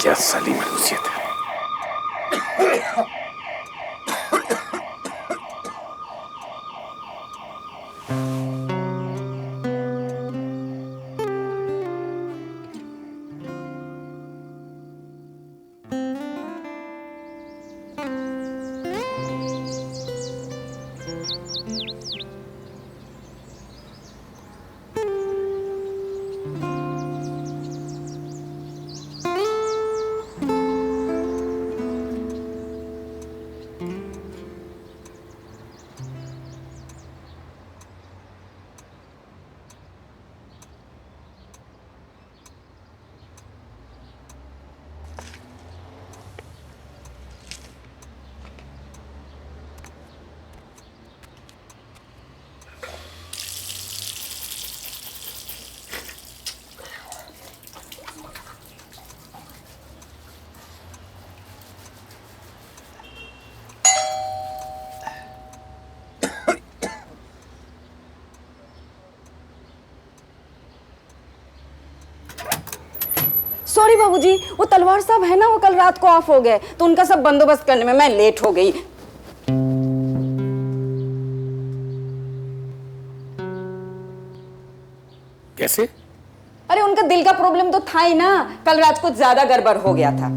क्या साली मनुष्यत है। सॉरी बाबूजी, वो तलवार साहब है ना, वो कल रात को ऑफ हो गए तो उनका सब बंदोबस्त करने में मैं लेट हो गई। कैसे? अरे उनका दिल का प्रॉब्लम तो था ही ना, कल रात कुछ ज्यादा गड़बड़ हो गया था।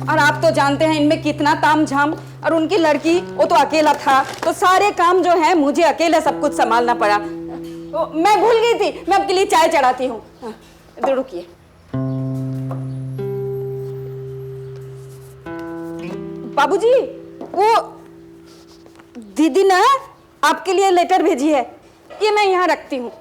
और आप तो जानते हैं इनमें कितना तामझाम, और उनकी लड़की वो तो अकेला था, तो सारे काम जो है मुझे अकेला सब कुछ संभालना पड़ा। मैं भूल गई थी, मैं आपके लिए चाय चढ़ाती हूँ। इधर रुकिए। बाबूजी, वो दीदी ना आपके लिए लेटर भेजी है, ये मैं यहाँ रखती हूँ।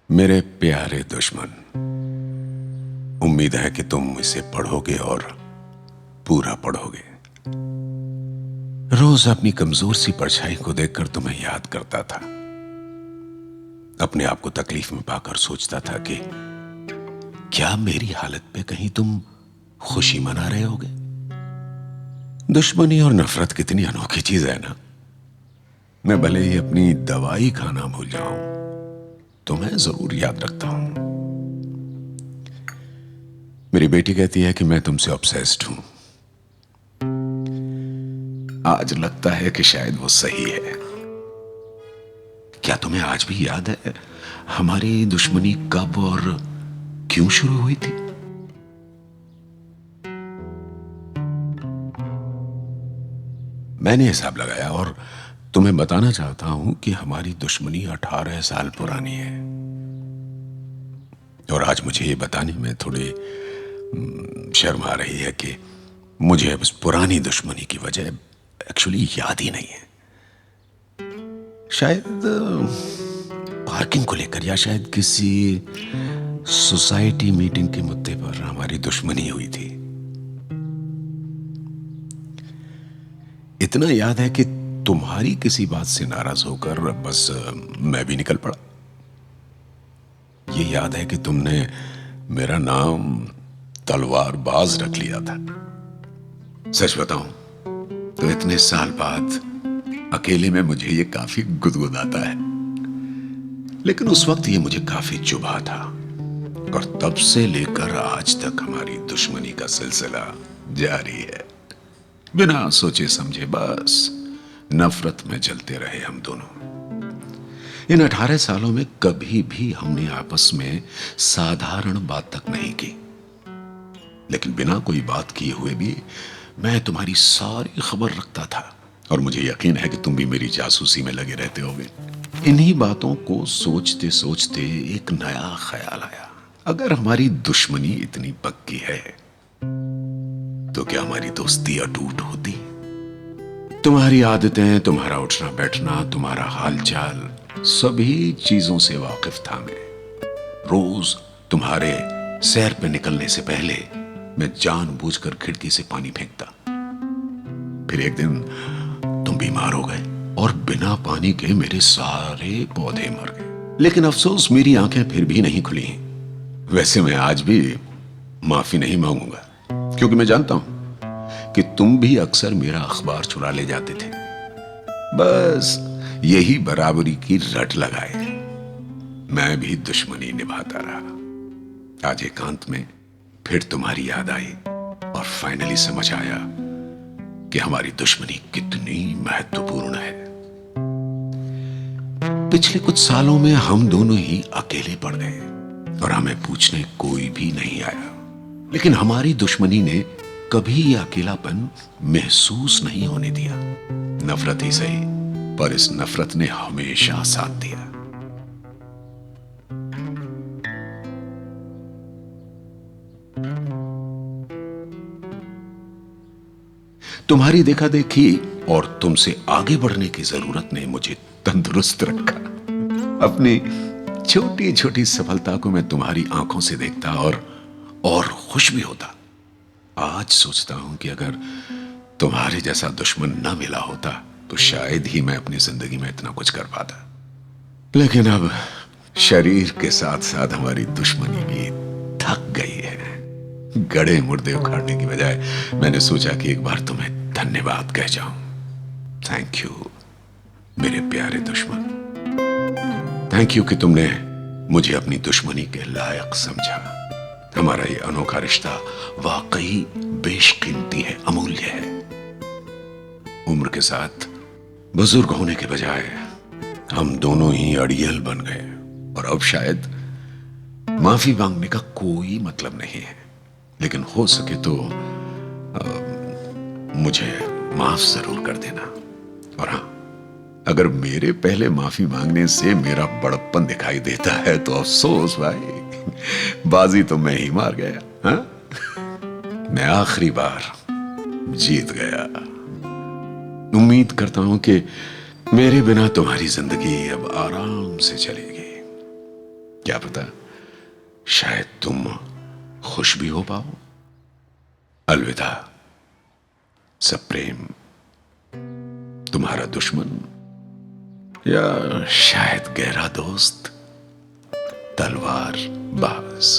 मेरे प्यारे दुश्मन, उम्मीद है कि तुम इसे पढ़ोगे और पूरा पढ़ोगे। रोज अपनी कमजोर सी परछाई को देखकर तुम्हें याद करता था। अपने आप को तकलीफ में पाकर सोचता था कि क्या मेरी हालत पे कहीं तुम खुशी मना रहे होगे। दुश्मनी और नफरत कितनी अनोखी चीज है ना। मैं भले ही अपनी दवाई खाना भूल जाऊं तो मैं जरूर याद रखता हूं। मेरी बेटी कहती है कि मैं तुमसे ऑब्सेस्ड हूं। आज लगता है कि शायद वो सही है। क्या तुम्हें आज भी याद है हमारी दुश्मनी कब और क्यों शुरू हुई थी? मैंने हिसाब लगाया और तुम्हें बताना चाहता हूं कि हमारी दुश्मनी 18 साल पुरानी है। और आज मुझे ये बताने में थोड़ी शर्म आ रही है कि मुझे अब उस पुरानी दुश्मनी की वजह एक्चुअली याद ही नहीं है। शायद पार्किंग को लेकर या शायद किसी सोसाइटी मीटिंग के मुद्दे पर हमारी दुश्मनी हुई थी। इतना याद है कि तुम्हारी किसी बात से नाराज होकर बस मैं भी निकल पड़ा। ये याद है कि तुमने मेरा नाम तलवारबाज रख लिया था। सच बताऊं तो इतने साल बाद अकेले में मुझे ये काफी गुदगुदाता है, लेकिन उस वक्त ये मुझे काफी चुभा था। और तब से लेकर आज तक हमारी दुश्मनी का सिलसिला जारी है। बिना सोचे समझे बस नफरत में जलते रहे हम दोनों। इन 18 सालों में कभी भी हमने आपस में साधारण बात तक नहीं की, लेकिन बिना कोई बात किए हुए भी मैं तुम्हारी सारी खबर रखता था। और मुझे यकीन है कि तुम भी मेरी जासूसी में लगे रहते होगे। इन्हीं बातों को सोचते सोचते एक नया ख्याल आया। अगर हमारी दुश्मनी इतनी पक्की है तो क्या हमारी दोस्ती अटूट होती? तुम्हारी आदतें, तुम्हारा उठना बैठना, तुम्हारा हालचाल, सभी चीजों से वाकिफ था मैं। रोज तुम्हारे सैर पे निकलने से पहले मैं जानबूझकर खिड़की से पानी फेंकता। फिर एक दिन तुम बीमार हो गए और बिना पानी के मेरे सारे पौधे मर गए। लेकिन अफसोस मेरी आंखें फिर भी नहीं खुली। वैसे मैं आज भी माफी नहीं मांगूंगा, क्योंकि मैं जानता हूं कि तुम भी अक्सर मेरा अखबार चुरा ले जाते थे। बस यही बराबरी की रट लगाए मैं भी दुश्मनी निभाता रहा। आज एकांत में फिर तुम्हारी याद आई और फाइनली समझ आया कि हमारी दुश्मनी कितनी महत्वपूर्ण है। पिछले कुछ सालों में हम दोनों ही अकेले पड़ गए और हमें पूछने कोई भी नहीं आया, लेकिन हमारी दुश्मनी ने कभी यह अकेलापन महसूस नहीं होने दिया। नफरत ही सही, पर इस नफरत ने हमेशा साथ दिया। तुम्हारी देखा देखी और तुमसे आगे बढ़ने की जरूरत ने मुझे तंदुरुस्त रखा। अपनी छोटी छोटी सफलता को मैं तुम्हारी आंखों से देखता और खुश भी होता। आज सोचता हूं कि अगर तुम्हारे जैसा दुश्मन न मिला होता तो शायद ही मैं अपनी जिंदगी में इतना कुछ कर पाता। लेकिन अब शरीर के साथ साथ हमारी दुश्मनी भी थक गई है। गड़े मुर्दे उखाड़ने की बजाय मैंने सोचा कि एक बार तुम्हें धन्यवाद कह जाऊं। थैंक यू मेरे प्यारे दुश्मन। थैंक यू कि तुमने मुझे अपनी दुश्मनी के लायक समझा। हमारा ये अनोखा रिश्ता वाकई बेशकीमती है, अमूल्य है। उम्र के साथ बुजुर्ग होने के बजाय हम दोनों ही अड़ियल बन गए और अब शायद माफी मांगने का कोई मतलब नहीं है, लेकिन हो सके तो मुझे माफ जरूर कर देना। और हाँ, अगर मेरे पहले माफी मांगने से मेरा बड़प्पन दिखाई देता है तो अफसोस भाई, बाजी तो मैं ही मार गया। हाँ? मैं आखिरी बार जीत गया। उम्मीद करता हूं कि मेरे बिना तुम्हारी जिंदगी अब आराम से चलेगी। क्या पता, शायद तुम खुश भी हो पाओ। अलविदा सप्रेम, तुम्हारा दुश्मन या शायद गहरा दोस्त तलवार बाज।